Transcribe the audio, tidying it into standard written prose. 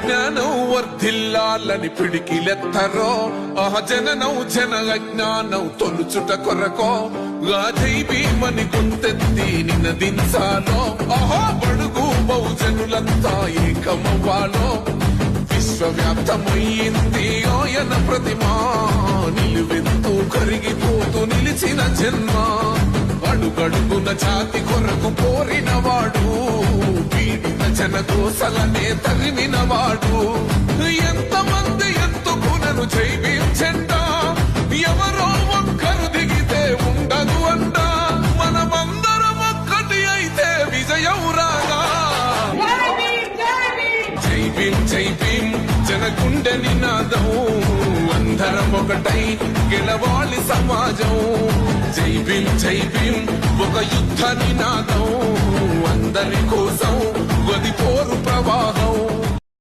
విజ్ఞానం వర్ధిల్లాలని పిడికిలెత్తరో జననం జన అజ్ఞానం తొలుచుట కొరకో జై భీమని గొంతెత్తి నినదించాలో బడుగు బహుజనులంతా ఏకమవ్వాలో విశ్వవ్యాప్తమయ్యింది ఆయన ప్రతిమా నిలువెత్తు కరిగిపోతూ నిలిచిన జన్మ అడుగడుగున జాతి కొరకు కోరినవాడు పీడిత జనకోసలనే తరిమినవాడు ఎంతమంది ఎత్తుకునను జై భీం జెండా ఎవరో ఒక్కరు దిగితే ఉండదు అంట మనమందరం ఒక్కటి అయితే విజయం రాగా జై భీం జనగుండె నినాదం అందరం ఒకటై గెలవాలి సమాజం జై భీం ఒక యుద్ధ నినాదం అందరి కోసం గది పోరు ప్రవాహం